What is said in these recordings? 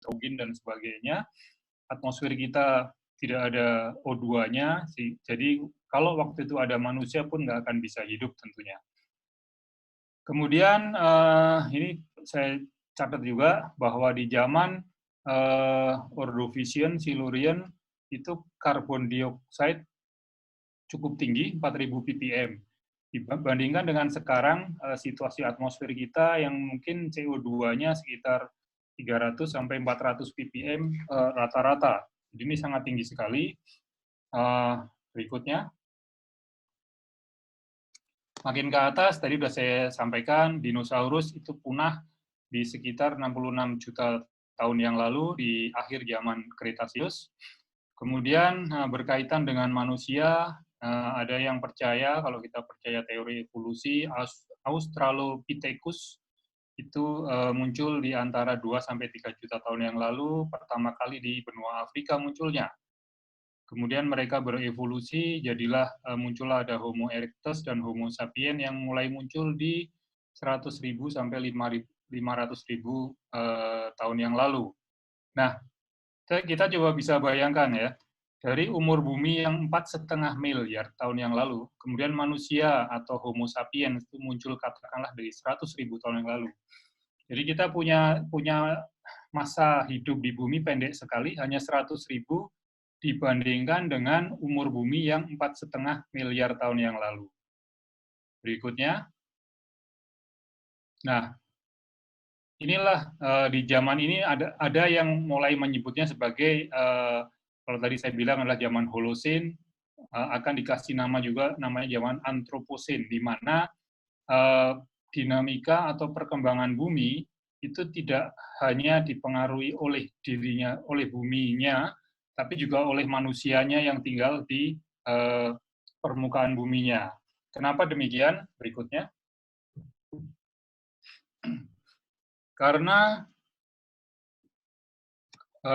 nitrogen dan sebagainya. Atmosfer kita tidak ada O2-nya, jadi kalau waktu itu ada manusia pun nggak akan bisa hidup tentunya. Kemudian ini saya catat juga bahwa di zaman Ordovician, Silurian, itu karbon dioksida cukup tinggi, 4.000 ppm. Dibandingkan dengan sekarang, situasi atmosfer kita yang mungkin CO2-nya sekitar 300 sampai 400 ppm rata-rata. Jadi ini sangat tinggi sekali. Berikutnya. Makin ke atas, tadi sudah saya sampaikan, dinosaurus itu punah di sekitar 66 juta tahun yang lalu, di akhir zaman Kretasius. Kemudian berkaitan dengan manusia, ada yang percaya, kalau kita percaya teori evolusi, Australopithecus itu muncul di antara 2-3 juta tahun yang lalu, pertama kali di benua Afrika munculnya. Kemudian mereka berevolusi, jadilah muncullah ada Homo erectus dan Homo sapiens yang mulai muncul di 100.000 sampai 500.000 tahun yang lalu. Nah, kita coba bisa bayangkan ya, dari umur bumi yang 4,5 miliar tahun yang lalu, kemudian manusia atau Homo sapiens itu muncul katakanlah dari 100.000 tahun yang lalu. Jadi kita punya masa hidup di bumi pendek sekali, hanya 100.000 dibandingkan dengan umur bumi yang 4,5 miliar tahun yang lalu. Berikutnya. Nah, inilah di zaman ini ada yang mulai menyebutnya sebagai, kalau tadi saya bilang adalah zaman Holocene, akan dikasih nama juga, namanya zaman Anthropocene, di mana dinamika atau perkembangan bumi itu tidak hanya dipengaruhi oleh dirinya, oleh buminya, tapi juga oleh manusianya yang tinggal di permukaan buminya. Kenapa demikian? Berikutnya. Karena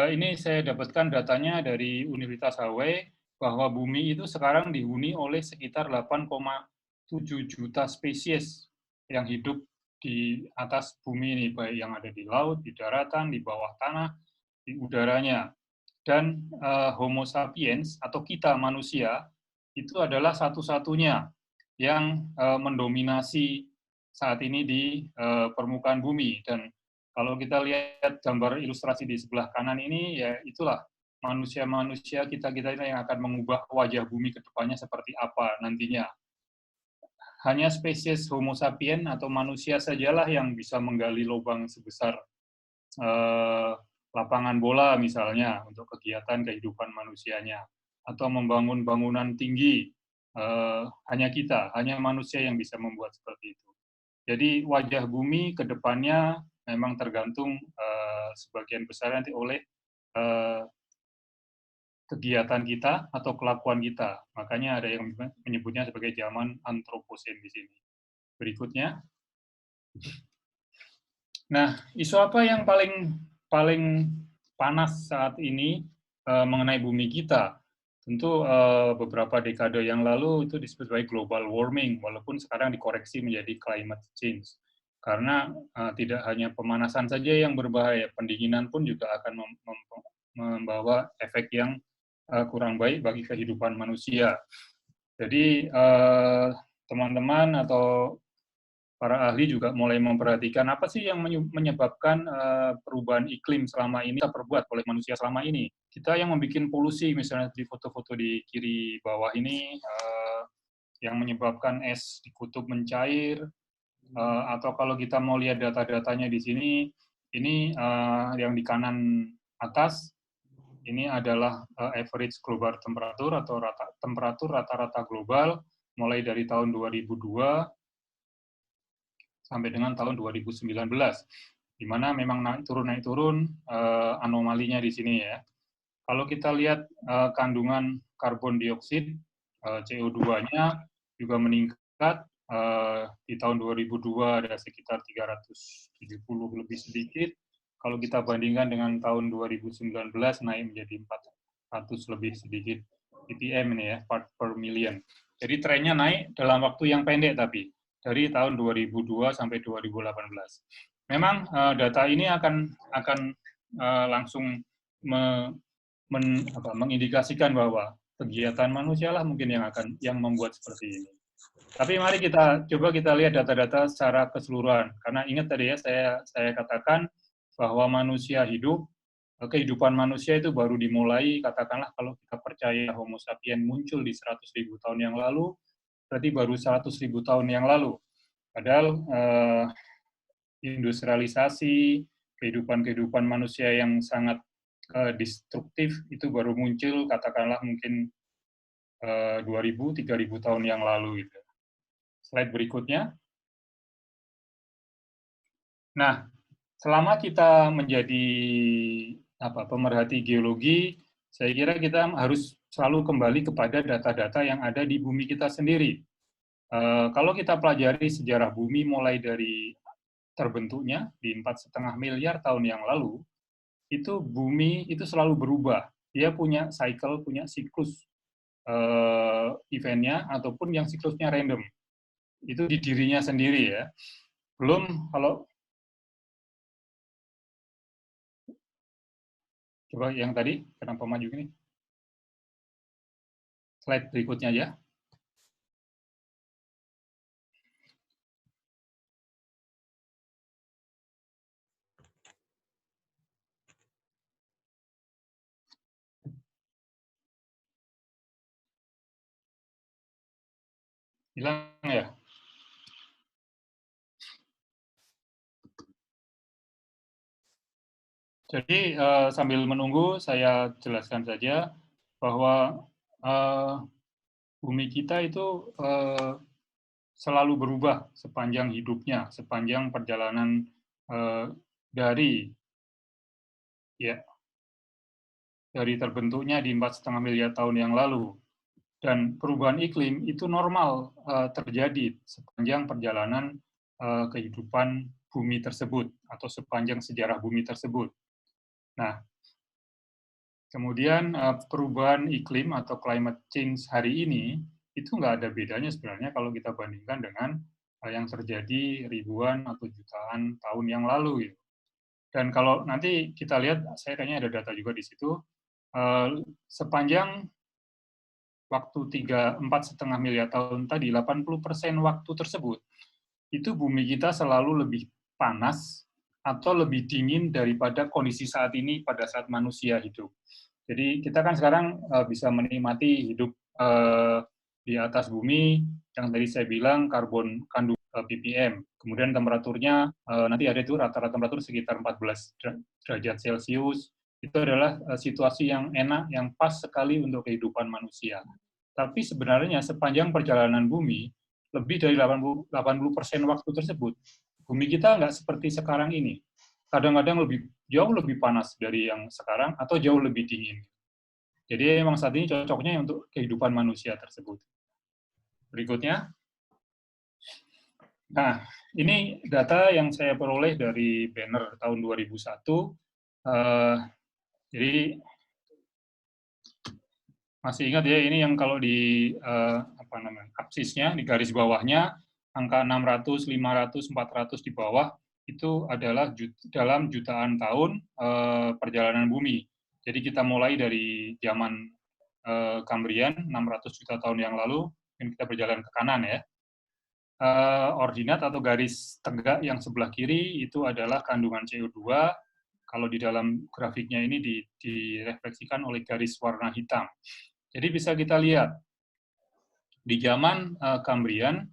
ini saya dapatkan datanya dari Universitas Hawaii, bahwa bumi itu sekarang dihuni oleh sekitar 8,7 juta spesies yang hidup di atas bumi ini, baik yang ada di laut, di daratan, di bawah tanah, di udaranya. Dan Homo sapiens atau kita manusia itu adalah satu-satunya yang mendominasi saat ini di permukaan bumi. Dan kalau kita lihat gambar ilustrasi di sebelah kanan ini, ya itulah manusia-manusia kita ini yang akan mengubah wajah bumi ke depannya seperti apa nantinya. Hanya spesies Homo sapiens atau manusia sajalah yang bisa menggali lubang sebesar lapangan bola misalnya untuk kegiatan kehidupan manusianya, atau membangun bangunan tinggi, hanya kita, hanya manusia yang bisa membuat seperti itu. Jadi wajah bumi ke depannya memang tergantung sebagian besar nanti oleh kegiatan kita atau kelakuan kita. Makanya ada yang menyebutnya sebagai zaman Anthropocene di sini. Berikutnya. Nah, isu apa yang paling panas saat ini mengenai bumi kita? Tentu beberapa dekade yang lalu itu disebut sebagai global warming, walaupun sekarang dikoreksi menjadi climate change. Karena tidak hanya pemanasan saja yang berbahaya, pendinginan pun juga akan membawa efek yang kurang baik bagi kehidupan manusia. Jadi teman-teman atau para ahli juga mulai memperhatikan apa sih yang menyebabkan perubahan iklim selama ini kita perbuat oleh manusia selama ini. Kita yang membuat polusi, misalnya di foto-foto di kiri bawah ini, yang menyebabkan es di kutub mencair, atau kalau kita mau lihat data-datanya di sini, ini yang di kanan atas, ini adalah average global temperature atau temperatur rata-rata global, mulai dari tahun 2002, sampai dengan tahun 2019, di mana memang naik turun anomalinya di sini ya. Kalau kita lihat kandungan karbon dioksida, CO2-nya juga meningkat, di tahun 2002 ada sekitar 370 lebih sedikit, kalau kita bandingkan dengan tahun 2019 naik menjadi 400 lebih sedikit ppm ini ya, part per million. Jadi trennya naik dalam waktu yang pendek tapi dari tahun 2002 sampai 2018. Memang data ini akan langsung mengindikasikan bahwa kegiatan manusia lah mungkin yang membuat seperti ini. Tapi mari coba kita lihat data-data secara keseluruhan. Karena ingat tadi ya, saya katakan bahwa manusia hidup, kehidupan manusia itu baru dimulai, katakanlah kalau kita percaya Homo sapiens muncul di 100.000 tahun yang lalu, berarti baru 100.000 tahun yang lalu. Padahal industrialisasi, kehidupan manusia yang sangat destruktif itu baru muncul, katakanlah mungkin 2.000, 3.000 tahun yang lalu. Gitu. Slide berikutnya. Nah, selama kita menjadi pemerhati geologi, saya kira kita harus selalu kembali kepada data-data yang ada di bumi kita sendiri. Kalau kita pelajari sejarah bumi mulai dari terbentuknya di 4,5 miliar tahun yang lalu, itu bumi itu selalu berubah. Dia punya cycle, punya siklus eventnya, ataupun yang siklusnya random. Itu di dirinya sendiri ya. Belum kalau coba yang tadi, kenapa maju gini? Slide berikutnya ya. Hilang ya? Jadi sambil menunggu, saya jelaskan saja bahwa bumi kita itu selalu berubah sepanjang hidupnya, sepanjang perjalanan dari terbentuknya di 4,5 miliar tahun yang lalu. Dan perubahan iklim itu normal terjadi sepanjang perjalanan kehidupan bumi tersebut atau sepanjang sejarah bumi tersebut. Nah, kemudian perubahan iklim atau climate change hari ini itu nggak ada bedanya sebenarnya kalau kita bandingkan dengan yang terjadi ribuan atau jutaan tahun yang lalu. Gitu. Dan kalau nanti kita lihat, saya kayaknya ada data juga di situ, sepanjang waktu 4,5 miliar tahun tadi, 80% waktu tersebut, itu bumi kita selalu lebih panas atau lebih dingin daripada kondisi saat ini pada saat manusia hidup. Jadi kita kan sekarang bisa menikmati hidup di atas bumi, yang tadi saya bilang karbon kandung ppm. Kemudian temperaturnya nanti ada itu rata-rata temperatur sekitar 14 derajat Celcius. Itu adalah situasi yang enak, yang pas sekali untuk kehidupan manusia. Tapi sebenarnya sepanjang perjalanan bumi, lebih dari 80% waktu tersebut, bumi kita nggak seperti sekarang ini. Kadang-kadang jauh lebih panas dari yang sekarang atau jauh lebih dingin. Jadi memang saat ini cocoknya untuk kehidupan manusia tersebut. Berikutnya. Nah, ini data yang saya peroleh dari Banner tahun 2001. Jadi masih ingat ya, ini yang kalau di absisnya, di garis bawahnya, angka 600, 500, 400 di bawah, itu adalah dalam jutaan tahun perjalanan bumi. Jadi kita mulai dari zaman Kambrian, 600 juta tahun yang lalu, dan kita berjalan ke kanan ya. Ordinat atau garis tegak yang sebelah kiri itu adalah kandungan CO2. Kalau di dalam grafiknya ini direfleksikan oleh garis warna hitam. Jadi bisa kita lihat, di zaman Kambrian,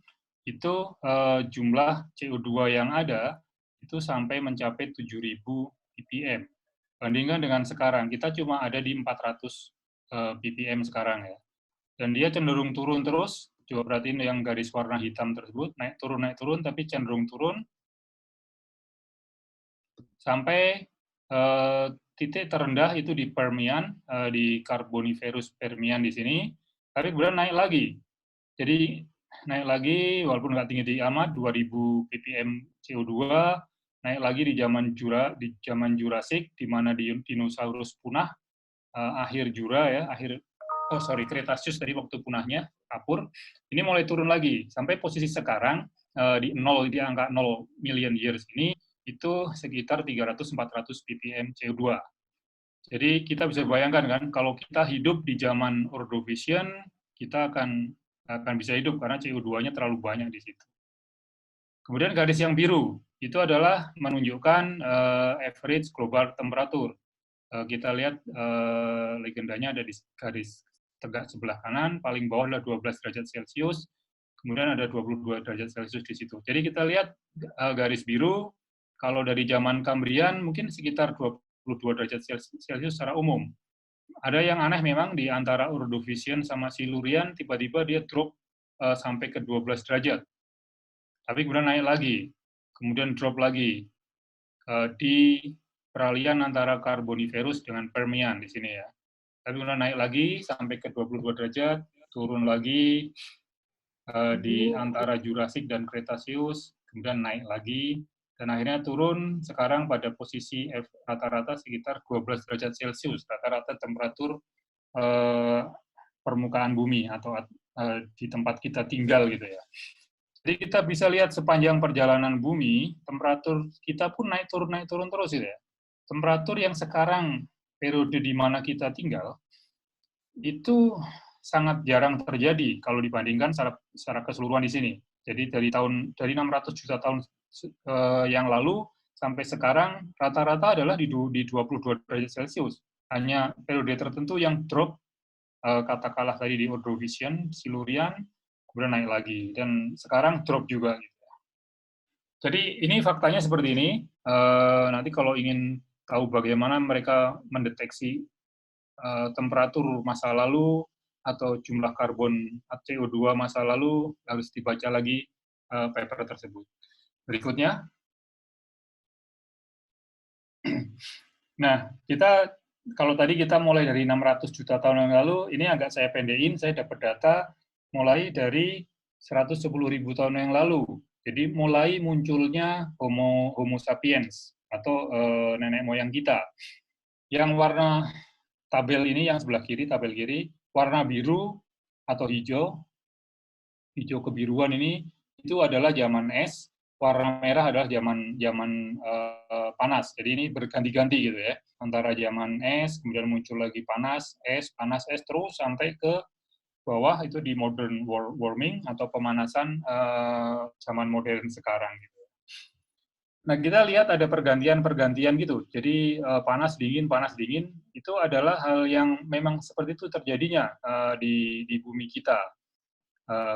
itu jumlah CO2 yang ada, itu sampai mencapai 7.000 ppm. Bandingkan dengan sekarang, kita cuma ada di 400 ppm sekarang ya. Dan dia cenderung turun terus, coba perhatiin yang garis warna hitam tersebut, naik turun, tapi cenderung turun, sampai titik terendah itu di Permian, di Carboniferous Permian di sini, tapi kemudian naik lagi. Jadi naik lagi, walaupun nggak tinggi amat, 2000 ppm CO2, naik lagi di zaman Jurassic, di mana dinosaurus punah, akhir Jura ya, Cretaceous tadi waktu punahnya, kapur. Ini mulai turun lagi, sampai posisi sekarang, di angka 0 million years ini, itu sekitar 300-400 ppm CO2. Jadi kita bisa bayangkan kan, kalau kita hidup di zaman Ordovician, kita akan bisa hidup karena CO2-nya terlalu banyak di situ. Kemudian garis yang biru itu adalah menunjukkan average global temperature. Kita lihat legendanya ada di garis tegak sebelah kanan, paling bawah adalah 12 derajat Celcius, kemudian ada 22 derajat Celcius di situ. Jadi kita lihat garis biru, kalau dari zaman Kambrian mungkin sekitar 22 derajat Celcius secara umum. Ada yang aneh memang di antara Ordovician sama Silurian, tiba-tiba dia drop sampai ke 12 derajat. Tapi kemudian naik lagi, kemudian drop lagi di peralihan antara Carboniferous dengan Permian di sini ya. Tapi kemudian naik lagi sampai ke 22 derajat, turun lagi di antara Jurassic dan Cretaceous, kemudian naik lagi, dan akhirnya turun sekarang pada posisi rata-rata sekitar 12 derajat Celcius, rata-rata temperatur permukaan bumi atau di tempat kita tinggal gitu ya. Jadi kita bisa lihat sepanjang perjalanan bumi, temperatur kita pun naik turun terus gitu ya. Temperatur yang sekarang periode di mana kita tinggal, itu sangat jarang terjadi kalau dibandingkan secara keseluruhan di sini. Jadi dari 600 juta tahun yang lalu sampai sekarang rata-rata adalah di 22 derajat Celcius. Hanya periode tertentu yang drop, katakanlah tadi di Ordovician, Silurian, kemudian naik lagi, dan sekarang drop juga. Jadi ini faktanya seperti ini. Nanti kalau ingin tahu bagaimana mereka mendeteksi temperatur masa lalu atau jumlah karbon CO2 masa lalu, harus dibaca lagi paper tersebut. Berikutnya. Nah, kalau tadi kita mulai dari 600 juta tahun yang lalu, ini agak saya pendekin, saya dapat data mulai dari 110.000 tahun yang lalu. Jadi mulai munculnya Homo sapiens atau nenek moyang kita. Yang warna tabel ini, yang sebelah kiri, tabel kiri, warna biru atau hijau kebiruan ini, itu adalah zaman es, warna merah adalah zaman panas. Jadi ini berganti-ganti gitu ya, antara zaman es, kemudian muncul lagi panas, es, terus sampai ke bawah itu di modern warming atau pemanasan zaman modern sekarang gitu. Nah, kita lihat ada pergantian gitu. Jadi panas dingin itu adalah hal yang memang seperti itu terjadinya di bumi kita.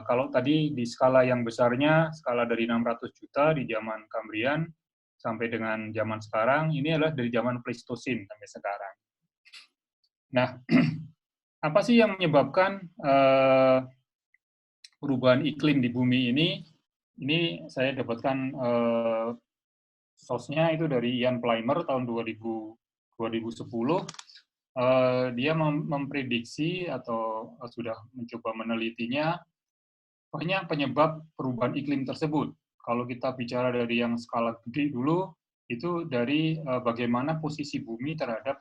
Kalau tadi di skala yang besarnya, skala dari 600 juta di zaman Kambrian sampai dengan zaman sekarang, ini adalah dari zaman Pleistosen sampai sekarang. Nah, apa sih yang menyebabkan perubahan iklim di bumi ini? Ini saya dapatkan source-nya itu dari Ian Plimer tahun 2010. Dia memprediksi atau sudah mencoba menelitinya banyak penyebab perubahan iklim tersebut. Kalau kita bicara dari yang skala gede dulu, itu dari bagaimana posisi bumi terhadap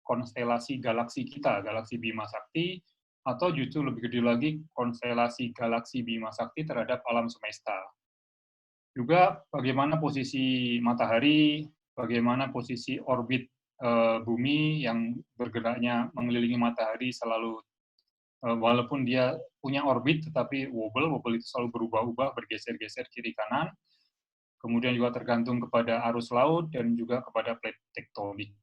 konstelasi galaksi kita, galaksi Bima Sakti, atau justru lebih gede lagi konstelasi galaksi Bima Sakti terhadap alam semesta. Juga bagaimana posisi matahari, bagaimana posisi orbit bumi yang bergeraknya mengelilingi matahari selalu, walaupun dia punya orbit, tetapi wobble itu selalu berubah-ubah, bergeser-geser kiri kanan. Kemudian juga tergantung kepada arus laut dan juga kepada plate tektonik.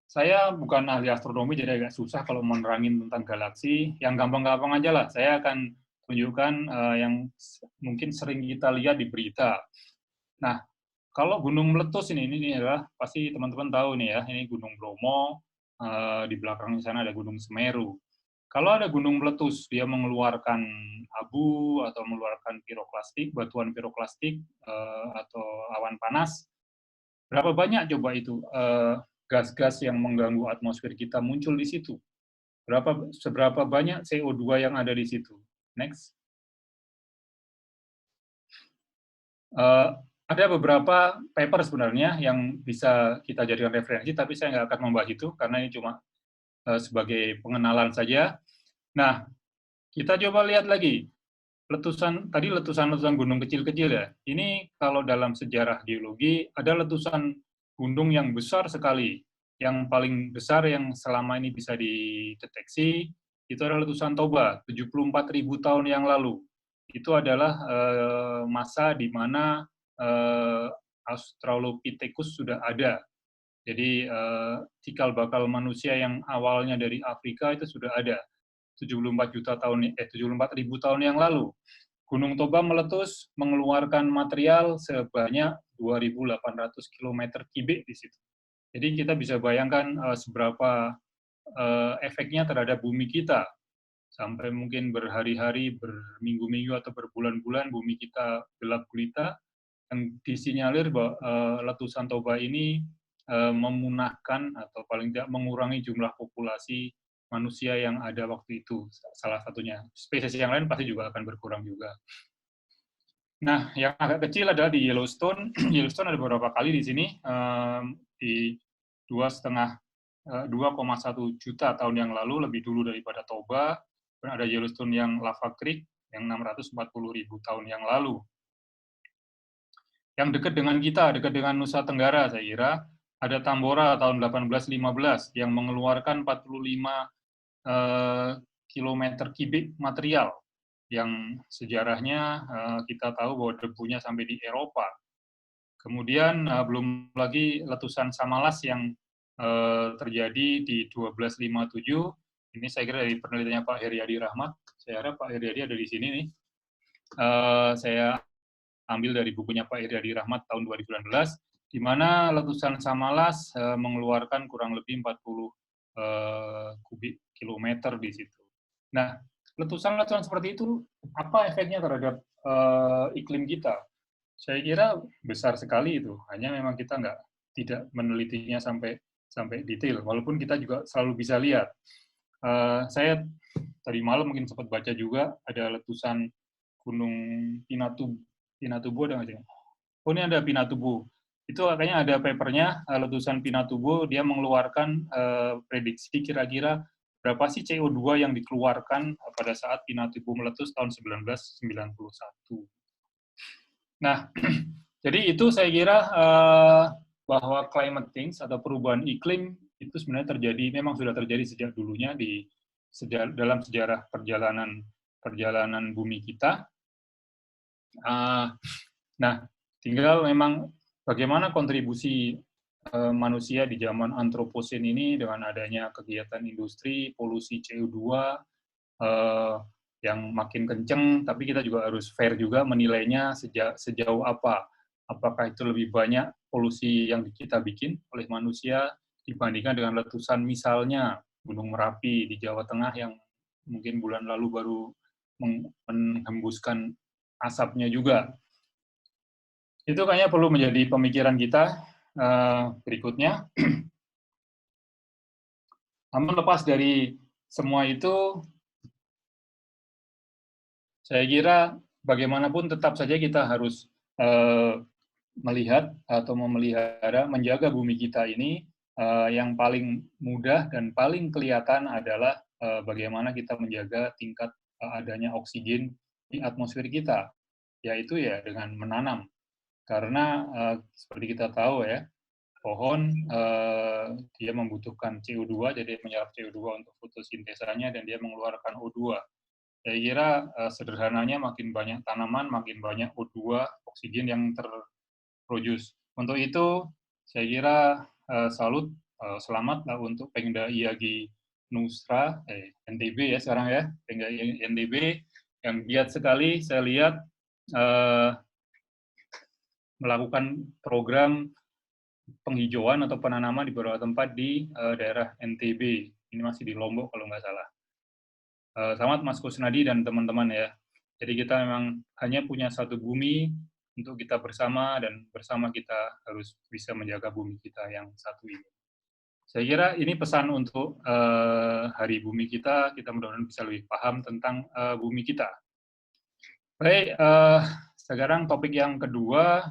Saya bukan ahli astronomi, jadi agak susah kalau menerangin tentang galaksi. Yang gampang-gampang aja lah. Saya akan tunjukkan yang mungkin sering kita lihat di berita. Nah, kalau gunung meletus ini adalah pasti teman-teman tahu nih ya, ini Gunung Bromo, di belakangnya sana ada Gunung Semeru. Kalau ada gunung meletus, dia mengeluarkan abu atau mengeluarkan piroklastik, batuan piroklastik atau awan panas. Berapa banyak coba itu gas-gas yang mengganggu atmosfer kita muncul di situ? Seberapa banyak CO2 yang ada di situ? Next. Ada beberapa paper sebenarnya yang bisa kita jadikan referensi, tapi saya nggak akan membahas itu karena ini cuma sebagai pengenalan saja. Nah, kita coba lihat lagi. letusan gunung kecil-kecil ya. Ini kalau dalam sejarah geologi ada letusan gunung yang besar sekali. Yang paling besar yang selama ini bisa dideteksi itu adalah letusan Toba 74.000 tahun yang lalu. Itu adalah masa di mana Australopithecus sudah ada. Jadi cikal bakal manusia yang awalnya dari Afrika itu sudah ada 74.000 tahun yang lalu. Gunung Toba meletus mengeluarkan material sebanyak 2.800 km kubik di situ. Jadi kita bisa bayangkan seberapa efeknya terhadap bumi kita. Sampai mungkin berhari-hari, berminggu-minggu atau berbulan-bulan bumi kita gelap gulita. Dan disinyalir bahwa letusan Toba ini memunahkan atau paling tidak mengurangi jumlah populasi manusia yang ada waktu itu, salah satunya. Spesies yang lain pasti juga akan berkurang juga. Nah, yang agak kecil adalah di Yellowstone. Yellowstone ada beberapa kali di sini, di 2,1 juta tahun yang lalu, lebih dulu daripada Toba. Dan ada Yellowstone yang Lava Creek, yang 640.000 tahun yang lalu. Yang dekat dengan kita, dekat dengan Nusa Tenggara, saya kira, ada Tambora tahun 1815 yang mengeluarkan 45 kilometer kubik material yang sejarahnya kita tahu bahwa debunya sampai di Eropa. Kemudian belum lagi letusan Samalas yang terjadi di 1257. Ini saya kira dari penelitiannya Pak Heriadi Rahmat. Saya harap Pak Heriadi ada di sini nih. Saya ambil dari bukunya Pak Heriadi Rahmat tahun 2019, di mana letusan Samalas mengeluarkan kurang lebih 40 kubik kilometer di situ. Nah, letusan-letusan seperti itu, apa efeknya terhadap iklim kita? Saya kira besar sekali itu, hanya memang kita tidak menelitinya sampai detail, walaupun kita juga selalu bisa lihat. Saya tadi malam mungkin sempat baca juga, ada letusan Gunung Pinatubo ada nggak sih? Oh, ini ada Pinatubo. Itu kayaknya ada papernya, letusan Pinatubo, dia mengeluarkan prediksi kira-kira berapa sih CO2 yang dikeluarkan pada saat Pinatubo meletus tahun 1991. Nah, jadi itu saya kira bahwa climate change atau perubahan iklim itu sebenarnya memang sudah terjadi sejak dulunya dalam sejarah perjalanan bumi kita. Nah, tinggal memang bagaimana kontribusi manusia di zaman antroposen ini dengan adanya kegiatan industri, polusi CO2 yang makin kenceng, tapi kita juga harus fair juga menilainya sejauh apa. Apakah itu lebih banyak polusi yang kita bikin oleh manusia dibandingkan dengan letusan misalnya Gunung Merapi di Jawa Tengah yang mungkin bulan lalu baru menghembuskan asapnya juga. Itu kayaknya perlu menjadi pemikiran kita berikutnya. Namun lepas dari semua itu, saya kira bagaimanapun tetap saja kita harus melihat atau memelihara, menjaga bumi kita ini. Yang paling mudah dan paling kelihatan adalah bagaimana kita menjaga tingkat adanya oksigen di atmosfer kita, yaitu ya dengan menanam. Karena seperti kita tahu ya, pohon dia membutuhkan CO2, jadi menyerap CO2 untuk fotosintesanya dan dia mengeluarkan O2. Saya kira sederhananya makin banyak tanaman, makin banyak O2, oksigen yang terproduce. Untuk itu, saya kira salut, selamatlah untuk Pemda IAGI Nusra, NTB ya sekarang ya, Pemda NTB, yang giat sekali saya lihat melakukan program penghijauan atau penanaman di beberapa tempat di daerah NTB. Ini masih di Lombok kalau nggak salah. Selamat Mas Kusnadi dan teman-teman ya. Jadi kita memang hanya punya satu bumi untuk kita bersama, dan bersama kita harus bisa menjaga bumi kita yang satu ini. Saya kira ini pesan untuk Hari Bumi kita mudah-mudahan bisa lebih paham tentang bumi kita. Baik, sekarang topik yang kedua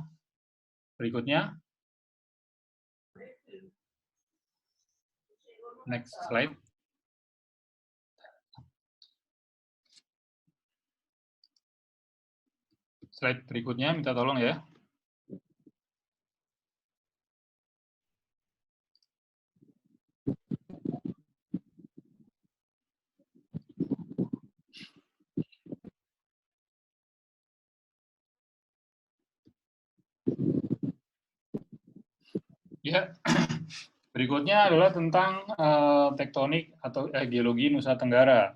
berikutnya. Next slide. Slide berikutnya, minta tolong ya. Ya, berikutnya adalah tentang tektonik atau geologi Nusa Tenggara.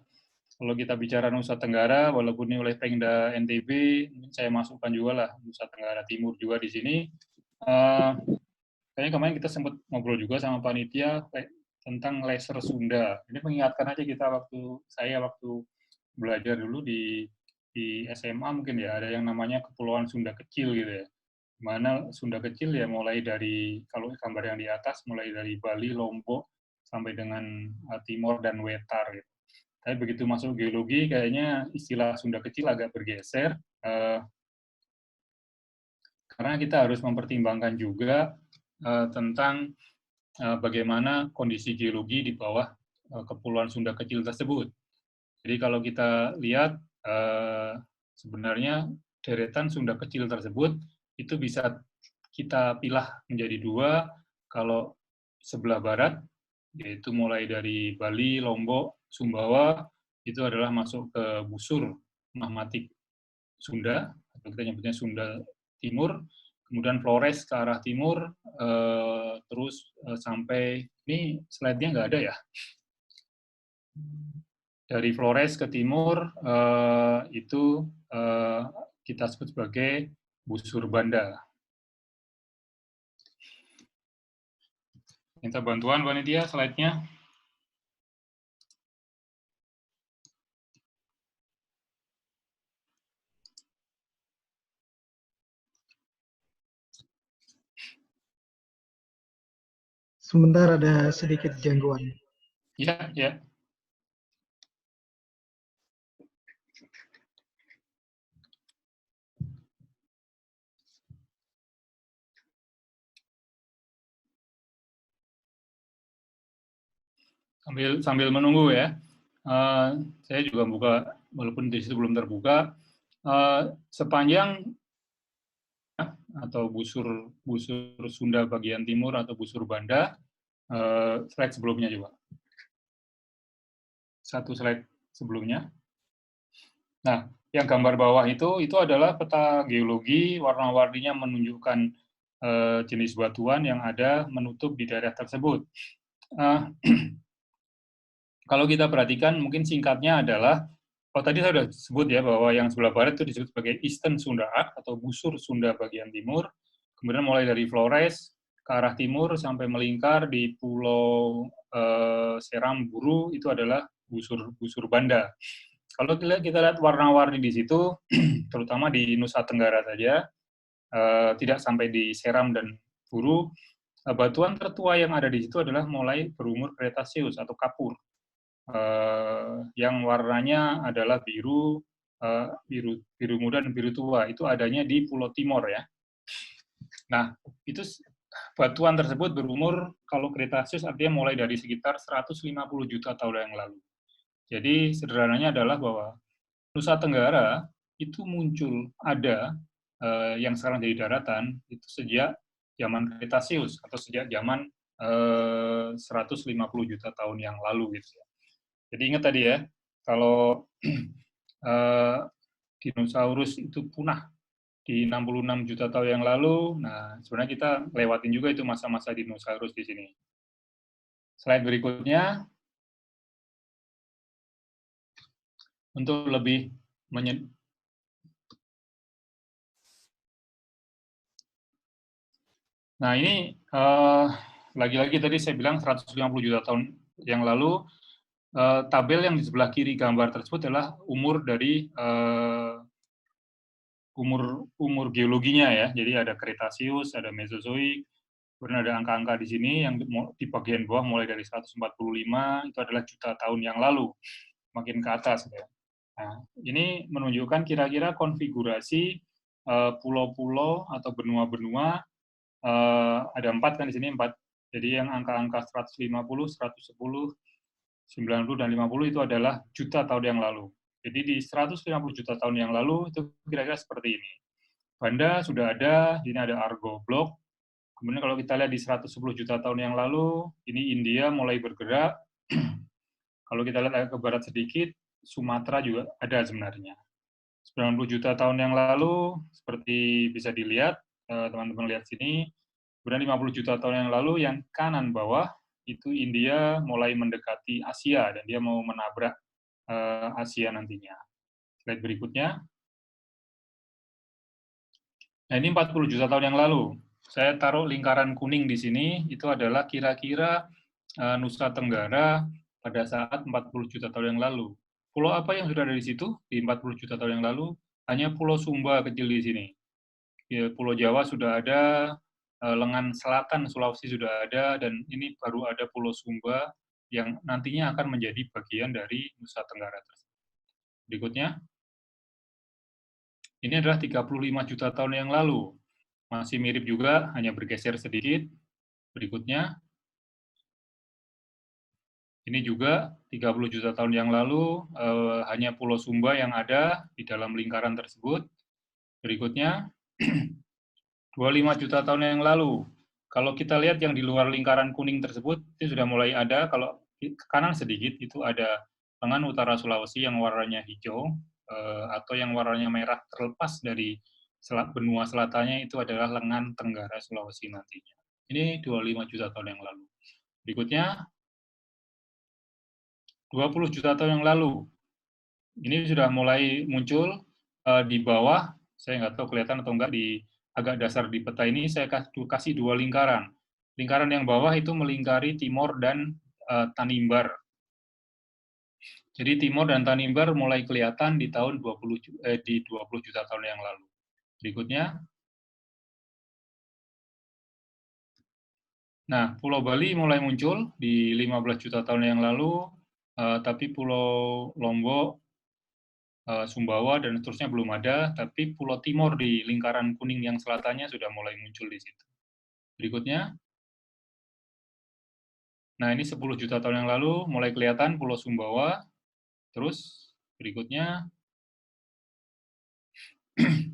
Kalau kita bicara Nusa Tenggara, walaupun ini oleh Pemda NTB, saya masukkan juga lah Nusa Tenggara Timur juga di sini. Kayaknya kemarin kita sempat ngobrol juga sama panitia tentang laser Sunda. Ini mengingatkan aja kita waktu belajar dulu di SMA mungkin ya, ada yang namanya Kepulauan Sunda Kecil gitu ya. Mana Sunda Kecil ya mulai dari, kalau gambar yang di atas, mulai dari Bali, Lombok, sampai dengan Timor dan Wetar gitu. Tapi begitu masuk geologi, kayaknya istilah Sunda Kecil agak bergeser, karena kita harus mempertimbangkan juga tentang bagaimana kondisi geologi di bawah Kepulauan Sunda Kecil tersebut. Jadi kalau kita lihat, sebenarnya deretan Sunda Kecil tersebut itu bisa kita pilah menjadi dua. Kalau sebelah barat, yaitu mulai dari Bali, Lombok, Sumbawa, itu adalah masuk ke busur magmatik Sunda, atau kita nyebutnya Sunda Timur, kemudian Flores ke arah timur, terus sampai, ini slide-nya nggak ada ya, dari Flores ke timur, itu kita sebut sebagai busur Banda. Minta bantuan panitia slide-nya. Sebentar, ada sedikit gangguan. Ya, ya. Sambil menunggu ya, saya juga buka, walaupun di situ belum terbuka, sepanjang atau busur Sunda bagian timur atau busur Banda, slide sebelumnya juga. Satu slide sebelumnya. Nah, yang gambar bawah itu adalah peta geologi, warna-warninya menunjukkan jenis batuan yang ada menutup di daerah tersebut. Kalau kita perhatikan, mungkin singkatnya adalah, tadi saya sudah sebut ya, bahwa yang sebelah barat itu disebut sebagai Eastern Sunda Arc, atau busur Sunda bagian timur, kemudian mulai dari Flores ke arah timur sampai melingkar di Pulau Seram Buru, itu adalah busur Banda. Kalau kita lihat warna-warni di situ, terutama di Nusa Tenggara saja, tidak sampai di Seram dan Buru, batuan tertua yang ada di situ adalah mulai berumur Kretasius atau Kapur. Yang warnanya adalah biru muda dan biru tua, itu adanya di Pulau Timor ya. Nah, itu batuan tersebut berumur, kalau Kretasius artinya mulai dari sekitar 150 juta tahun yang lalu. Jadi sederhananya adalah bahwa Nusa Tenggara itu muncul ada yang sekarang jadi daratan itu sejak zaman Kretasius atau sejak zaman 150 juta tahun yang lalu gitu ya. Jadi ingat tadi ya, kalau dinosaurus itu punah di 66 juta tahun yang lalu, nah sebenarnya kita lewatin juga itu masa-masa dinosaurus di sini. Slide berikutnya, untuk lebih nah ini lagi-lagi tadi saya bilang 150 juta tahun yang lalu, tabel yang di sebelah kiri gambar tersebut adalah umur dari umur geologinya ya. Jadi ada Kretasius, ada Mesozoik, kemudian ada angka-angka di sini yang di bagian bawah mulai dari 145 itu adalah juta tahun yang lalu, makin ke atas ya. Nah, ini menunjukkan kira-kira konfigurasi pulau-pulau atau benua-benua, ada 4 kan di sini, 4. Jadi yang angka-angka 150, 110, 90 dan 50 itu adalah juta tahun yang lalu. Jadi di 150 juta tahun yang lalu itu kira-kira seperti ini. Banda sudah ada, ini ada Argo Block. Kemudian kalau kita lihat di 110 juta tahun yang lalu, ini India mulai bergerak. Kalau kita lihat agak ke barat sedikit, Sumatera juga ada sebenarnya. 90 juta tahun yang lalu, seperti bisa dilihat, teman-teman lihat sini, kemudian 50 juta tahun yang lalu, yang kanan bawah, itu India mulai mendekati Asia, dan dia mau menabrak Asia nantinya. Slide berikutnya. Nah, ini 40 juta tahun yang lalu. Saya taruh lingkaran kuning di sini, itu adalah kira-kira Nusa Tenggara pada saat 40 juta tahun yang lalu. Pulau apa yang sudah ada di situ di 40 juta tahun yang lalu? Hanya Pulau Sumba kecil di sini. Ya, Pulau Jawa sudah ada, lengan selatan Sulawesi sudah ada, dan ini baru ada Pulau Sumba yang nantinya akan menjadi bagian dari Nusa Tenggara. Berikutnya, ini adalah 35 juta tahun yang lalu. Masih mirip juga, hanya bergeser sedikit. Berikutnya, ini juga 30 juta tahun yang lalu, hanya Pulau Sumba yang ada di dalam lingkaran tersebut. Berikutnya, 25 juta tahun yang lalu. Kalau kita lihat yang di luar lingkaran kuning tersebut, itu sudah mulai ada, kalau ke kanan sedikit, itu ada lengan utara Sulawesi yang warnanya hijau, atau yang warnanya merah terlepas dari benua selatannya, itu adalah lengan tenggara Sulawesi nantinya. Ini 25 juta tahun yang lalu. Berikutnya, 20 juta tahun yang lalu. Ini sudah mulai muncul di bawah, saya nggak tahu kelihatan atau enggak di agak dasar di peta ini, saya kasih dua lingkaran. Lingkaran yang bawah itu melingkari Timor dan Tanimbar. Jadi Timor dan Tanimbar mulai kelihatan di tahun 20 juta tahun yang lalu. Berikutnya. Nah, Pulau Bali mulai muncul di 15 juta tahun yang lalu, tapi Pulau Lombok, Sumbawa, dan seterusnya belum ada, tapi Pulau Timor di lingkaran kuning yang selatannya sudah mulai muncul di situ. Berikutnya. Nah, ini 10 juta tahun yang lalu mulai kelihatan Pulau Sumbawa. Terus berikutnya,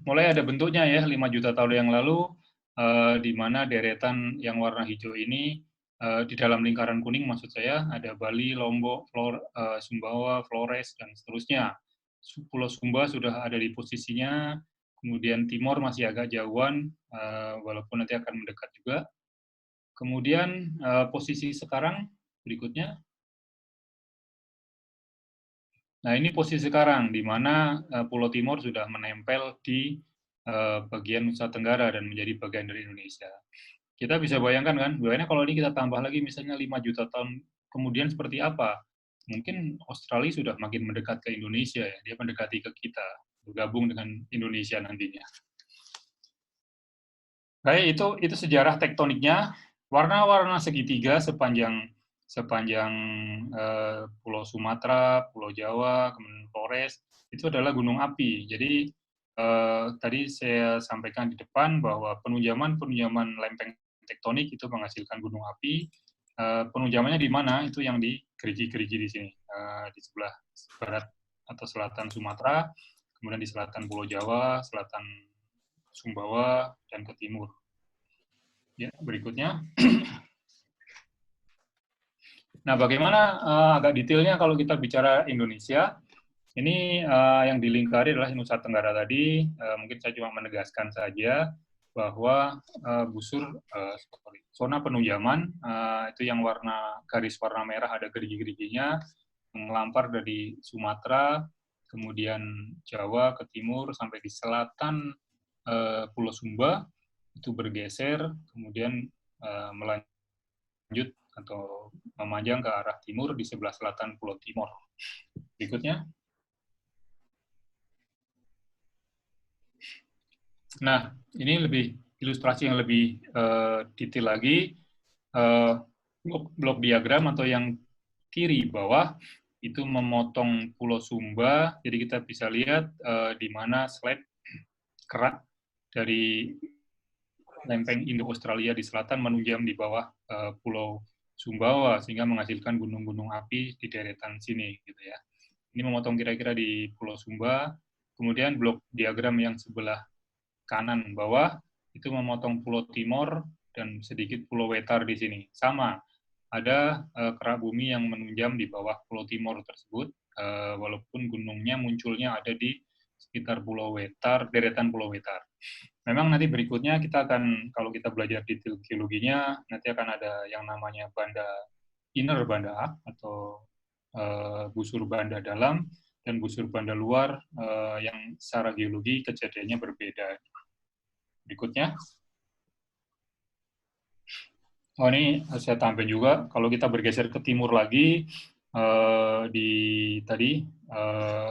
mulai ada bentuknya ya, 5 juta tahun yang lalu, di mana deretan yang warna hijau ini, di dalam lingkaran kuning maksud saya, ada Bali, Lombok, Sumbawa, Flores, dan seterusnya. Pulau Sumba sudah ada di posisinya, kemudian Timor masih agak jauhan, walaupun nanti akan mendekat juga. Kemudian posisi sekarang, berikutnya. Nah, ini posisi sekarang, di mana Pulau Timor sudah menempel di bagian Nusa Tenggara dan menjadi bagian dari Indonesia. Kita bisa bayangkan kan, bahwa kalau ini kita tambah lagi misalnya 5 juta tahun kemudian seperti apa? Mungkin Australia sudah makin mendekat ke Indonesia ya, dia mendekati ke kita, bergabung dengan Indonesia nantinya. Baik, itu sejarah tektoniknya. Warna-warna segitiga sepanjang Pulau Sumatera, Pulau Jawa, kemudian Flores, itu adalah gunung api. Jadi tadi saya sampaikan di depan bahwa penunjaman lempeng tektonik itu menghasilkan gunung api. Penunjamannya di mana? Itu yang di gerigi-gerigi di sini, di sebelah barat atau selatan Sumatera, kemudian di selatan Pulau Jawa, selatan Sumbawa, dan ke timur. Ya, berikutnya. Nah, bagaimana agak detailnya kalau kita bicara Indonesia? Ini yang dilingkari adalah Nusa Tenggara tadi. Mungkin saya cuma menegaskan saja bahwa zona penunjaman itu yang garis warna merah ada gerigi-geriginya, melampar dari Sumatera, kemudian Jawa ke timur sampai di selatan Pulau Sumba, itu bergeser, kemudian melanjut atau memanjang ke arah timur di sebelah selatan Pulau Timor. Berikutnya. Nah, ini lebih ilustrasi yang lebih detail lagi. Blok diagram atau yang kiri bawah itu memotong Pulau Sumba. Jadi kita bisa lihat di mana slide kerak dari lempeng Indo-Australia di selatan menunjam di bawah Pulau Sumbawa sehingga menghasilkan gunung-gunung api di deretan sini gitu ya. Ini memotong kira-kira di Pulau Sumba. Kemudian blok diagram yang sebelah kanan bawah itu memotong Pulau Timor dan sedikit Pulau Wetar di sini. Sama, ada kerak bumi yang menunjam di bawah Pulau Timor tersebut, walaupun gunungnya munculnya ada di sekitar Pulau Wetar, deretan Pulau Wetar. Memang nanti berikutnya kita akan, kalau kita belajar detail geologinya, nanti akan ada yang namanya banda inner banda atau busur banda dalam dan busur banda luar yang secara geologi kejadiannya berbeda. Berikutnya. Oh, ini saya tampilkan juga, kalau kita bergeser ke timur lagi, di tadi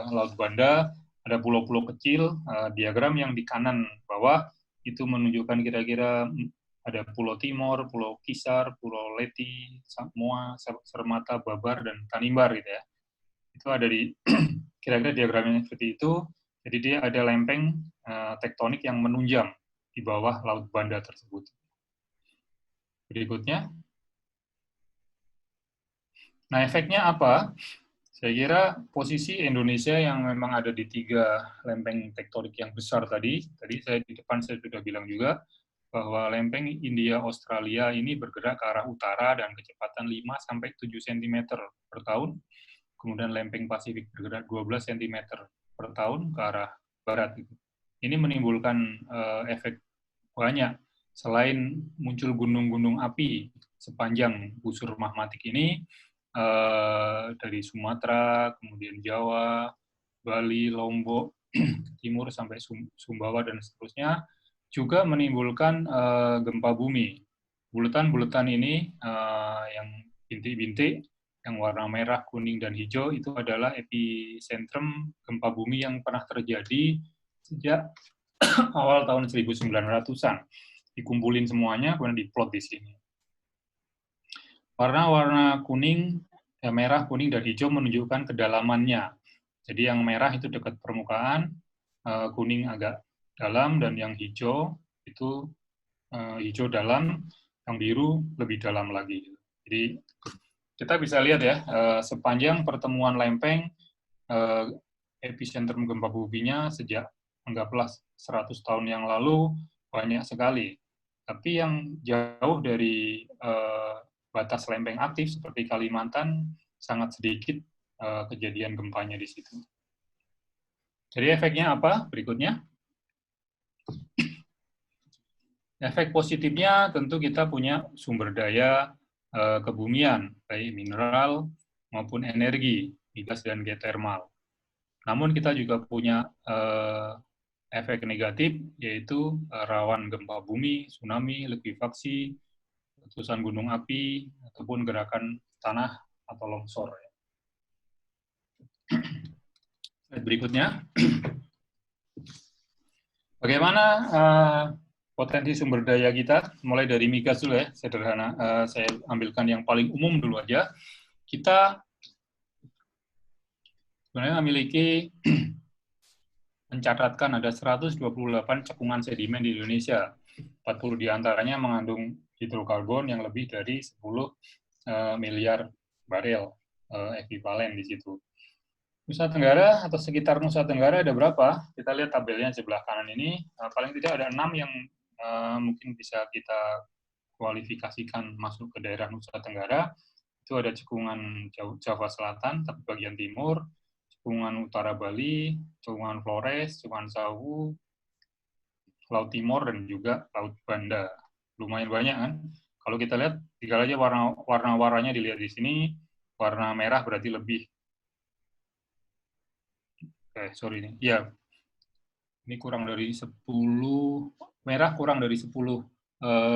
Laut Banda, ada pulau-pulau kecil, diagram yang di kanan bawah, itu menunjukkan kira-kira ada Pulau Timor, Pulau Kisar, Pulau Leti, Samoa, Sermata, Babar, dan Tanimbar gitu ya. Itu ada di kira-kira diagramnya seperti itu, jadi dia ada lempeng tektonik yang menunjam di bawah Laut Banda tersebut. Berikutnya. Nah, efeknya apa? Saya kira posisi Indonesia yang memang ada di 3 lempeng tektonik yang besar tadi saya di depan saya sudah bilang juga, bahwa lempeng India-Australia ini bergerak ke arah utara dan kecepatan 5-7 cm per tahun, kemudian lempeng Pasifik bergerak 12 cm per tahun ke arah barat. Ini menimbulkan efek banyak. Selain muncul gunung-gunung api sepanjang busur magmatik ini, dari Sumatera, kemudian Jawa, Bali, Lombok, timur sampai Sumbawa dan seterusnya, juga menimbulkan gempa bumi. Bulatan-bulatan ini yang bintik-bintik, yang warna merah, kuning, dan hijau, itu adalah epicentrum gempa bumi yang pernah terjadi sejak awal tahun 1900-an. Dikumpulin semuanya, kemudian diplot di sini. Warna-warna kuning, merah, kuning, dan hijau menunjukkan kedalamannya. Jadi yang merah itu dekat permukaan, kuning agak dalam, dan yang hijau itu hijau dalam, yang biru lebih dalam lagi. Jadi kita bisa lihat ya, sepanjang pertemuan lempeng, epicentrum gempa buminya sejak anggaplah 100 tahun yang lalu banyak sekali. Tapi yang jauh dari batas lempeng aktif seperti Kalimantan sangat sedikit kejadian gempanya di situ. Jadi efeknya apa? Berikutnya. Efek positifnya tentu kita punya sumber daya kebumian, baik mineral maupun energi, migas dan geotermal. Namun kita juga punya efek negatif, yaitu rawan gempa bumi, tsunami, likuifaksi, letusan gunung api, ataupun gerakan tanah atau longsor. Berikutnya, bagaimana potensi sumber daya kita? Mulai dari migas dulu ya, sederhana. Saya ambilkan yang paling umum dulu aja. Kita sebenarnya memiliki mencatatkan ada 128 cekungan sedimen di Indonesia. 40 diantaranya mengandung hidrokarbon yang lebih dari 10 miliar barel ekuivalen di situ. Nusa Tenggara atau sekitar Nusa Tenggara ada berapa? Kita lihat tabelnya sebelah kanan ini. Paling tidak ada 6 yang mungkin bisa kita kualifikasikan masuk ke daerah Nusa Tenggara. Itu ada cekungan Java Selatan, tapi bagian timur, cekungan utara Bali, cekungan Flores, cekungan Sawu, Laut Timor, dan juga Laut Banda. Lumayan banyak kan? Kalau kita lihat, tinggal aja warna-warnanya dilihat di sini. Warna merah berarti lebih. Sorry nih. Ya, ini kurang dari 10, merah kurang dari 10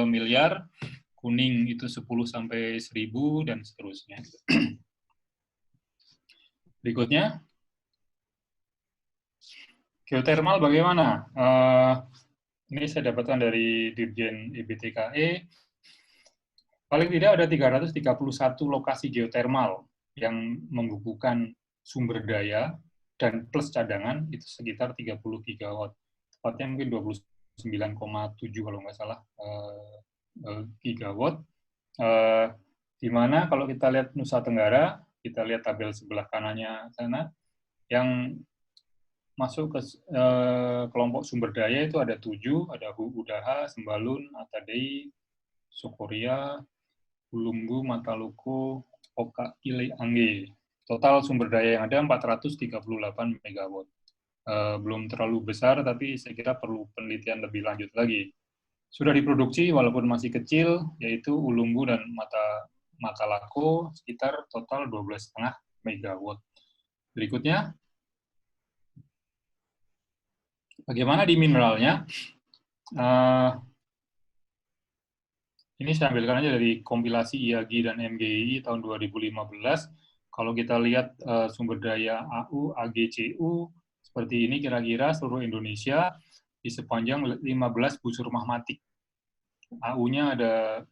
miliar, kuning itu 10 sampai 1000, dan seterusnya. Berikutnya. Geotermal bagaimana? Ini saya dapatkan dari Dirjen IBTKE. Paling tidak ada 331 lokasi geotermal yang membukukan sumber daya dan plus cadangan itu sekitar 30 gigawatt. Tepatnya mungkin 29,7 kalau nggak salah gigawatt. Di mana kalau kita lihat Nusa Tenggara, kita lihat tabel sebelah kanannya sana, yang masuk ke kelompok sumber daya itu ada 7, ada Udaha, Sembalun, Atadei, Sukoria, Ulumbu, Mataluku, Oka, Ile, Angge. Total sumber daya yang ada 438 MW. Belum terlalu besar, tapi saya kira perlu penelitian lebih lanjut lagi. Sudah diproduksi walaupun masih kecil, yaitu Ulumbu dan Matalako sekitar total 12,5 MW. Berikutnya, bagaimana di mineralnya? Ini saya ambilkan aja dari kompilasi IAGI dan MGI tahun 2015. Kalau kita lihat sumber daya AU, AGCU, seperti ini kira-kira seluruh Indonesia di sepanjang 15 busur magmatik. AU-nya ada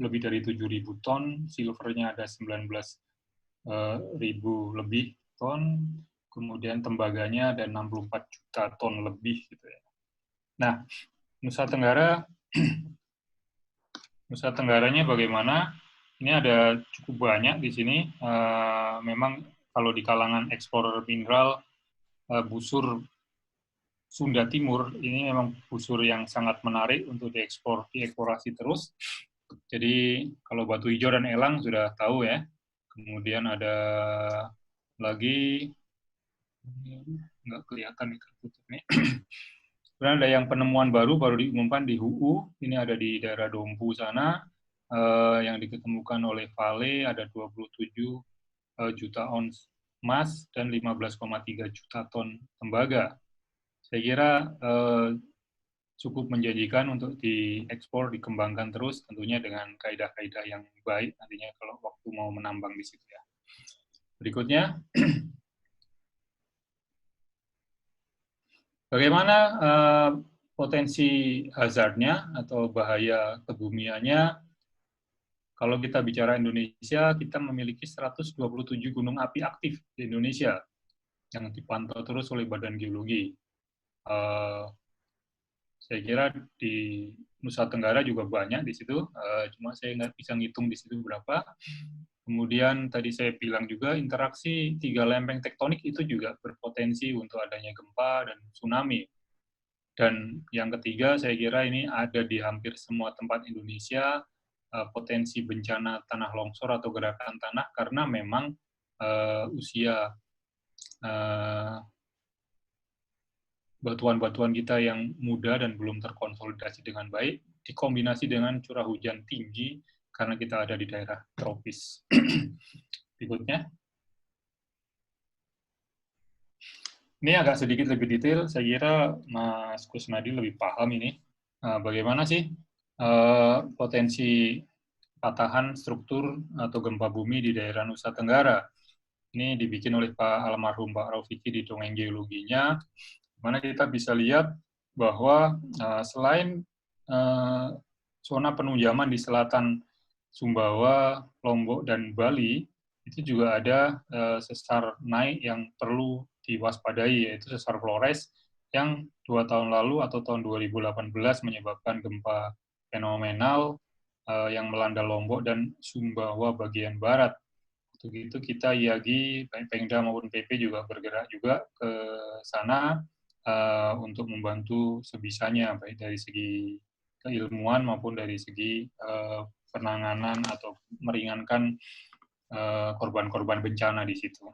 lebih dari 7.000 ton, silvernya ada 19.000 lebih ton, kemudian tembaganya ada 64 juta ton lebih. Gitu ya. Nah, Nusa Tenggaranya bagaimana? Ini ada cukup banyak di sini. Memang kalau di kalangan ekspor mineral, busur Sunda Timur ini memang busur yang sangat menarik untuk dieksplorasi terus. Jadi kalau batu hijau dan elang sudah tahu ya. Kemudian ada lagi, nggak kelihatan nih tertutup nih. Kemudian ada yang penemuan baru diumumkan di HUU. Ini ada di daerah Dompu sana. Yang diketemukan oleh Vale ada 27 juta ons emas dan 15,3 juta ton tembaga. Saya kira cukup menjanjikan untuk diekspor, dikembangkan terus, tentunya dengan kaidah-kaidah yang baik nantinya kalau waktu mau menambang di situ ya. Berikutnya, bagaimana potensi hazardnya atau bahaya kebumiannya? Kalau kita bicara Indonesia, kita memiliki 127 gunung api aktif di Indonesia yang dipantau terus oleh Badan Geologi. Saya kira di Nusa Tenggara juga banyak di situ, cuma saya nggak bisa ngitung di situ berapa. Kemudian tadi saya bilang juga interaksi 3 lempeng tektonik itu juga berpotensi untuk adanya gempa dan tsunami. Dan yang ketiga, saya kira ini ada di hampir semua tempat Indonesia, potensi bencana tanah longsor atau gerakan tanah karena memang usia batuan-batuan kita yang muda dan belum terkonsolidasi dengan baik, dikombinasi dengan curah hujan tinggi karena kita ada di daerah tropis. Berikutnya. Ini agak sedikit lebih detail, saya kira Mas Kusnadi lebih paham ini. Bagaimana sih potensi patahan struktur atau gempa bumi di daerah Nusa Tenggara. Ini dibikin oleh Pak almarhum Pak Raufiki di Dongeng Geologinya, mana kita bisa lihat bahwa selain zona penunjaman di selatan Sumbawa, Lombok, dan Bali, itu juga ada sesar naik yang perlu diwaspadai, yaitu sesar Flores yang 2 tahun lalu atau tahun 2018 menyebabkan gempa fenomenal yang melanda Lombok dan Sumbawa bagian barat. Untuk itu kita IAGI, baik Pemda maupun PP juga bergerak juga ke sana untuk membantu sebisanya, baik dari segi keilmuan maupun dari segi penanganan atau meringankan korban-korban bencana di situ.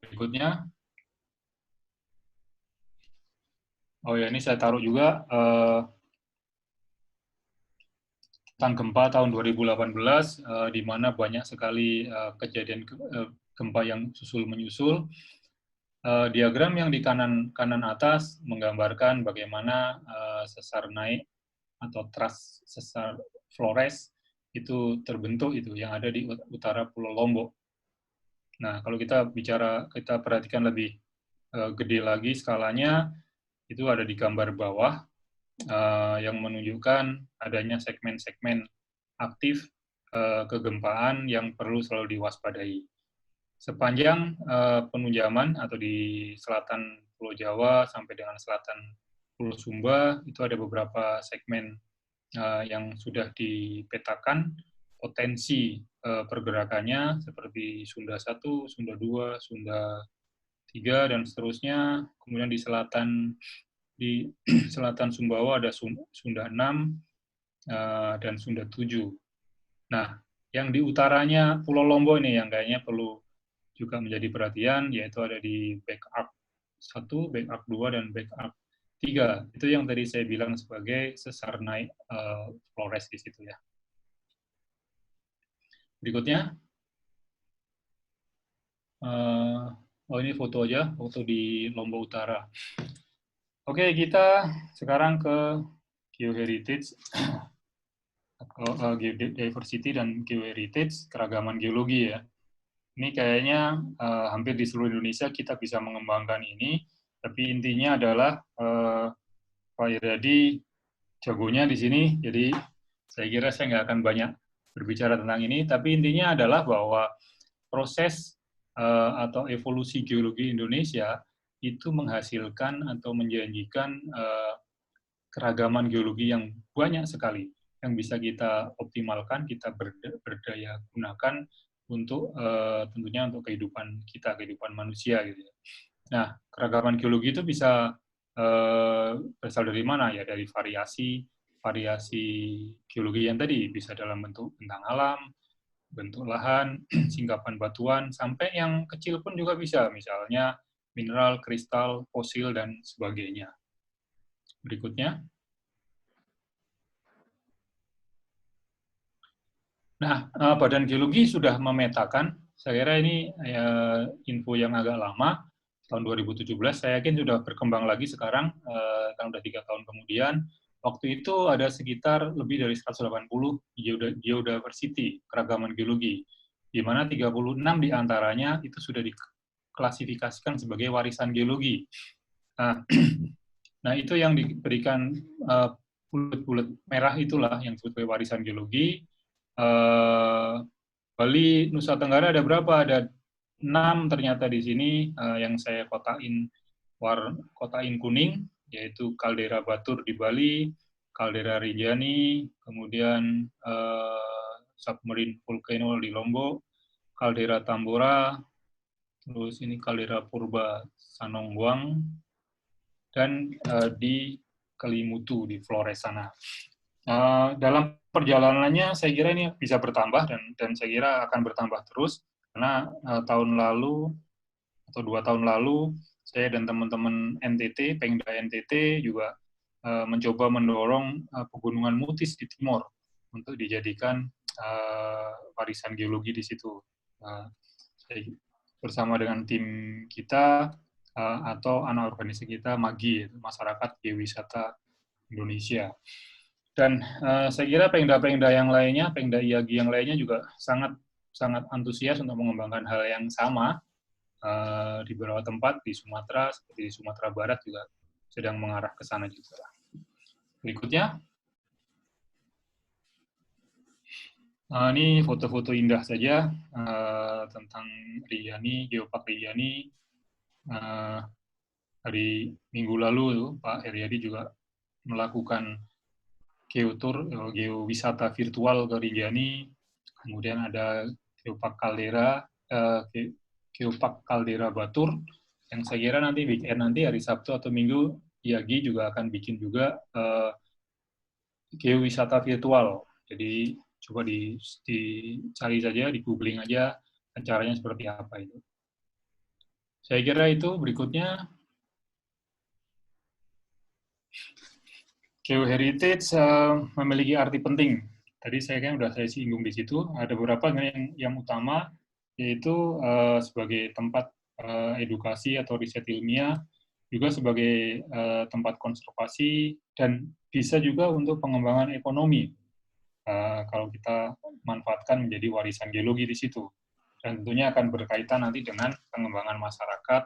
Berikutnya. Oh ya, ini saya taruh juga tentang gempa tahun 2018, di mana banyak sekali kejadian gempa yang susul-menyusul. Diagram yang di kanan atas menggambarkan bagaimana sesar naik atau trust sesar Flores itu terbentuk itu yang ada di utara Pulau Lombok. Nah, kalau kita perhatikan lebih gede lagi skalanya, itu ada di gambar bawah yang menunjukkan adanya segmen-segmen aktif kegempaan yang perlu selalu diwaspadai. Sepanjang penunjaman atau di selatan Pulau Jawa sampai dengan selatan Pulau Sumba, itu ada beberapa segmen yang sudah dipetakan potensi pergerakannya seperti Sunda 1, Sunda 2, Sunda 3 dan seterusnya. Kemudian di selatan Sumbawa ada Sunda 6 dan Sunda 7. Nah, yang di utaranya Pulau Lombok ini yang kayaknya perlu juga menjadi perhatian, yaitu ada di Back Arc 1, Back Arc 2, dan Back Arc 3. Itu yang tadi saya bilang sebagai sesar naik Flores di situ ya. Berikutnya, ini foto aja, foto di Lombok Utara. Oke, kita sekarang ke geoheritage, geodiversity dan geoheritage, keragaman geologi ya. Ini kayaknya hampir di seluruh Indonesia kita bisa mengembangkan ini, tapi intinya adalah Pak Iryadi jagonya di sini, jadi saya kira saya nggak akan banyak berbicara tentang ini, tapi intinya adalah bahwa proses atau evolusi geologi Indonesia itu menghasilkan atau menjanjikan keragaman geologi yang banyak sekali, yang bisa kita optimalkan, kita berdaya gunakan untuk tentunya untuk kehidupan kita, kehidupan manusia gitu. Nah, keragaman geologi itu bisa berasal dari mana ya? Dari variasi geologi yang tadi, bisa dalam bentuk bentang alam, bentuk lahan, singkapan batuan, sampai yang kecil pun juga bisa, misalnya mineral, kristal, fosil, dan sebagainya. Berikutnya. Nah, Badan Geologi sudah memetakan, saya kira ini info yang agak lama, tahun 2017, saya yakin sudah berkembang lagi sekarang, karena sudah 3 tahun kemudian. Waktu itu ada sekitar lebih dari 180 geodiversity, keragaman geologi, di mana 36 diantaranya itu sudah diklasifikasikan sebagai warisan geologi. Nah, itu yang diberikan bulat-bulat merah itulah yang disebut sebagai warisan geologi. Bali, Nusa Tenggara ada berapa? Ada 6 ternyata di sini yang saya kotain kuning, yaitu kaldera Batur di Bali, kaldera Rinjani, kemudian submarine volcano di Lombok, kaldera Tambora, terus ini kaldera Purba Sanongguang, dan di Kelimutu di Flores sana. Dalam perjalanannya saya kira ini bisa bertambah dan saya kira akan bertambah terus karena tahun lalu atau 2 tahun lalu saya dan teman-teman NTT, Pengda NTT juga mencoba mendorong pegunungan Mutis di timur untuk dijadikan warisan geologi di situ. Bersama dengan tim kita atau anak organisasi kita MAGI, Masyarakat Geowisata Indonesia. Dan saya kira pengda-pengda yang lainnya, pengda IAGI yang lainnya juga sangat antusias untuk mengembangkan hal yang sama di beberapa tempat di Sumatera, seperti di Sumatera Barat juga sedang mengarah ke sana juga. Berikutnya, ini foto-foto indah saja tentang Rinjani, Geopark Rinjani. Hari Minggu lalu Pak Heriadi juga melakukan geotour, geowisata virtual ke Rinjani, kemudian ada Geopark Kaldera Batur, yang saya kira nanti weekend nanti hari Sabtu atau Minggu IAGI juga akan bikin juga geowisata virtual. Jadi coba dicari saja, di googling aja caranya seperti apa itu. Saya kira itu. Berikutnya geoheritage memiliki arti penting. Tadi saya kan sudah saya singgung di situ. Ada beberapa yang utama, yaitu sebagai tempat edukasi atau riset ilmiah, juga sebagai tempat konservasi, dan bisa juga untuk pengembangan ekonomi kalau kita manfaatkan menjadi warisan geologi di situ. Dan tentunya akan berkaitan nanti dengan pengembangan masyarakat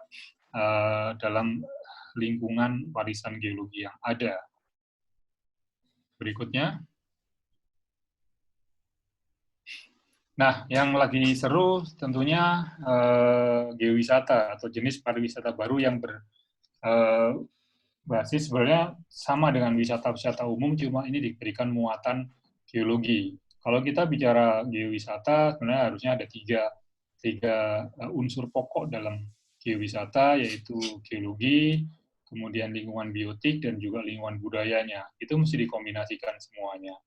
dalam lingkungan warisan geologi yang ada. Berikutnya. Nah, yang lagi seru tentunya geowisata atau jenis pariwisata baru yang berbasis sebenarnya sama dengan wisata-wisata umum, cuma ini diberikan muatan geologi. Kalau kita bicara geowisata, sebenarnya harusnya ada tiga unsur pokok dalam geowisata, yaitu geologi, kemudian lingkungan biotik, dan juga lingkungan budayanya. Itu mesti dikombinasikan semuanya.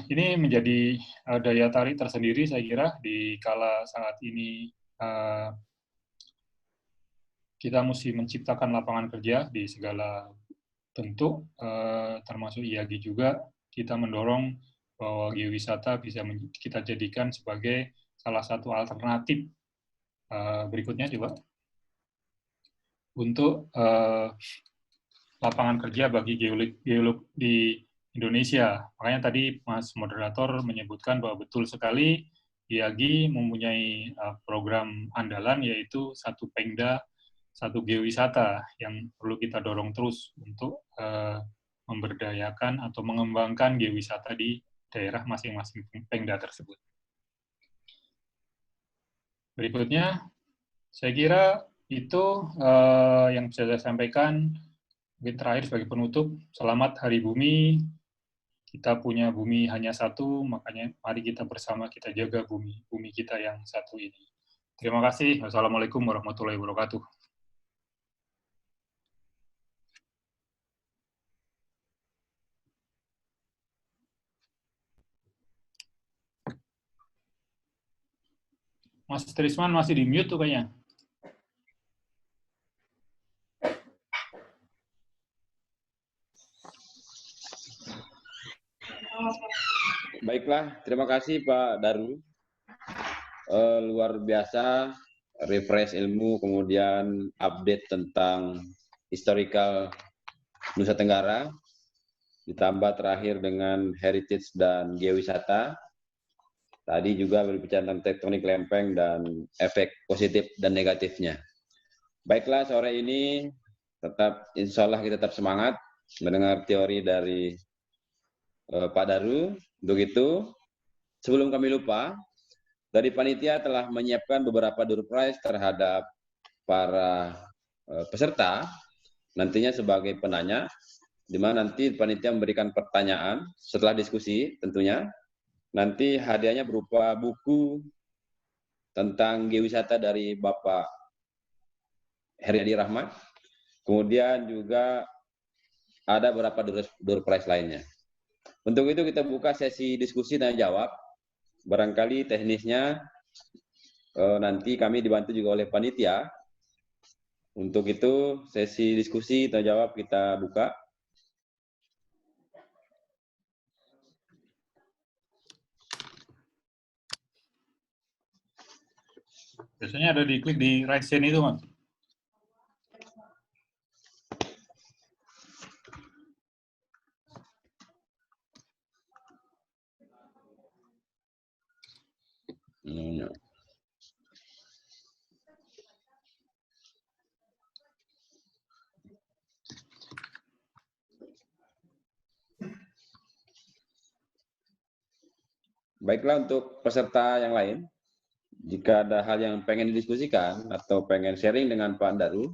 Ini menjadi daya tarik tersendiri, saya kira, di kala saat ini kita mesti menciptakan lapangan kerja di segala bentuk, termasuk IAGI juga. Kita mendorong bahwa geowisata bisa kita jadikan sebagai salah satu alternatif. Berikutnya coba. Untuk lapangan kerja bagi geolog di Indonesia. Makanya tadi Mas Moderator menyebutkan bahwa betul sekali IAGI mempunyai program andalan, yaitu satu Pengda, satu geowisata, yang perlu kita dorong terus untuk memberdayakan atau mengembangkan geowisata di daerah masing-masing Pengda tersebut. Berikutnya, saya kira itu yang bisa saya sampaikan. Mungkin terakhir sebagai penutup, selamat Hari Bumi. Kita punya bumi hanya satu, makanya mari kita bersama kita jaga bumi kita yang satu ini. Terima kasih. Wassalamualaikum warahmatullahi wabarakatuh. Mas Trisman masih di mute tuh kayaknya. Baiklah, terima kasih Pak Daru. Luar biasa, refresh ilmu, kemudian update tentang historical Nusa Tenggara, ditambah terakhir dengan heritage dan geowisata. Tadi juga berbicara tentang tektonik lempeng dan efek positif dan negatifnya. Baiklah, sore ini tetap, insya Allah kita tetap semangat mendengar teori dari Pak Daru. Untuk itu, sebelum kami lupa, dari panitia telah menyiapkan beberapa door prize terhadap para peserta, nantinya sebagai penanya, di mana nanti panitia memberikan pertanyaan setelah diskusi tentunya. Nanti hadiahnya berupa buku tentang geowisata dari Bapak Heriadi Rahmat, kemudian juga ada beberapa door prize lainnya. Untuk itu kita buka sesi diskusi dan jawab. Barangkali teknisnya nanti kami dibantu juga oleh panitia. Untuk itu sesi diskusi dan jawab kita buka. Biasanya ada diklik di raise hand itu, Mas. Baiklah, untuk peserta yang lain, jika ada hal yang pengen didiskusikan atau pengen sharing dengan Pak Daru,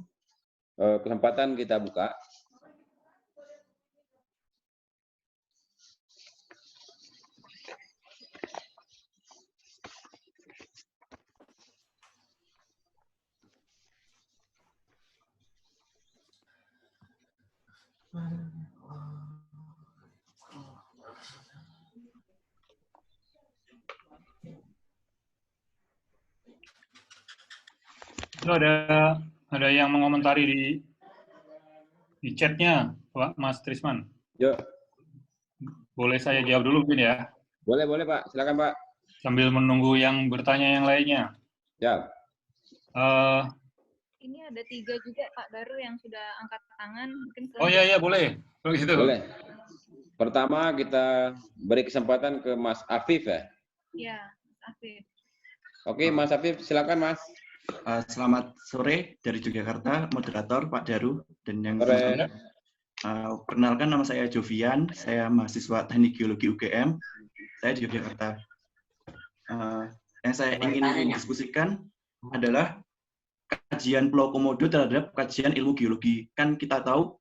kesempatan kita buka. Itu ada yang mengomentari di chatnya, Pak Mas Trisman. Yuk. Boleh saya jawab dulu mungkin ya? Boleh Pak, silakan Pak. Sambil menunggu yang bertanya yang lainnya. Ya. Ini ada 3 juga Pak Daru yang sudah angkat tangan. Mungkin oh iya, boleh. Begitu. Boleh. Pertama kita beri kesempatan ke Mas Afif ya? Iya, Mas Afif. Oke, Mas Afif, silakan Mas. Selamat sore dari Yogyakarta, moderator Pak Daru dan yang sore. Perkenalkan, nama saya Jovian, saya mahasiswa Teknik Geologi UGM, saya di Yogyakarta. Yang saya ingin diskusikan adalah kajian Pulau Komodo terhadap kajian ilmu geologi. Kan kita tahu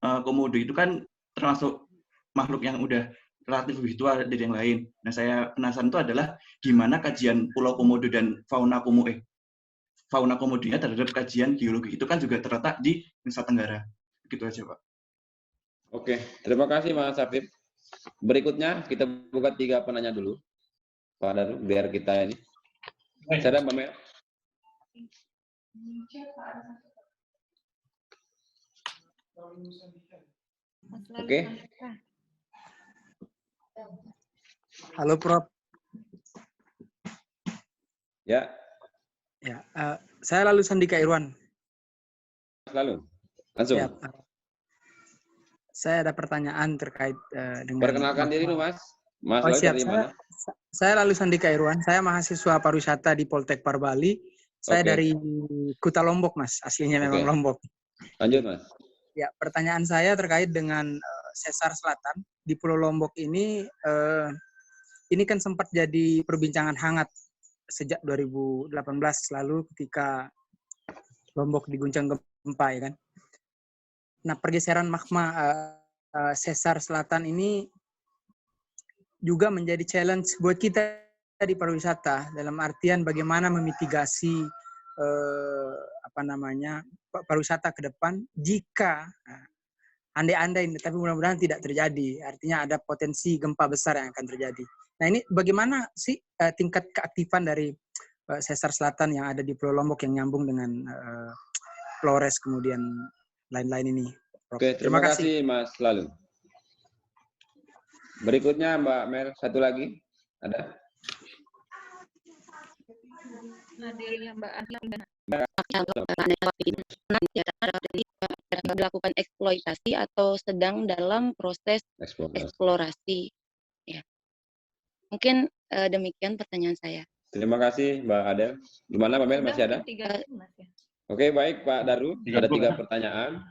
Komodo itu kan termasuk makhluk yang udah relatif lebih tua dari yang lain. Nah, saya penasaran itu adalah gimana kajian Pulau Komodo dan fauna fauna komodonya terhadap kajian geologi itu kan juga terletak di Nusa Tenggara. Begitu aja, Pak. Oke, terima kasih Mas Afif. Berikutnya kita buka 3 penanya dulu, Pak Daru, biar kita ini. Saya Mbak Mel. Oke. Halo Prof. Ya, Ya, saya Lalu Sandika Irwan. selalu. Langsung. Ya, saya ada pertanyaan terkait dengan. Perkenalkan diri dulu, Mas. Mas Oh, Lalu siap. dari mana? Saya Lalu Sandika Irwan. Saya mahasiswa pariwisata di Poltek Par Bali. Saya Oke. dari Kuta Lombok, Mas. Aslinya memang Oke. Lombok. Lanjut, Mas. Ya, pertanyaan saya terkait dengan Sesar Selatan di Pulau Lombok ini kan sempat jadi perbincangan hangat sejak 2018 lalu ketika Lombok diguncang gempa, ya kan. Nah, pergeseran magma Sesar Selatan ini juga menjadi challenge buat kita di pariwisata dalam artian bagaimana memitigasi pariwisata ke depan jika andai-andai, tapi mudah-mudahan tidak terjadi. Artinya ada potensi gempa besar yang akan terjadi. Nah, ini bagaimana sih tingkat keaktifan dari Sesar Selatan yang ada di Pulau Lombok yang nyambung dengan Flores kemudian lain-lain ini? Prof. Oke, terima kasih Mas Lalu. Berikutnya Mbak Mel, satu lagi. Ada? Dari Mbak Ahli. Dilakukan eksploitasi atau sedang dalam proses eksplorasi. Ya. Mungkin demikian pertanyaan saya. Terima kasih Mbak Adel. Gimana Mbak Mel, masih ada? Tiga, Mas, ya. Oke, baik Pak Daru. Ada 3 pertanyaan.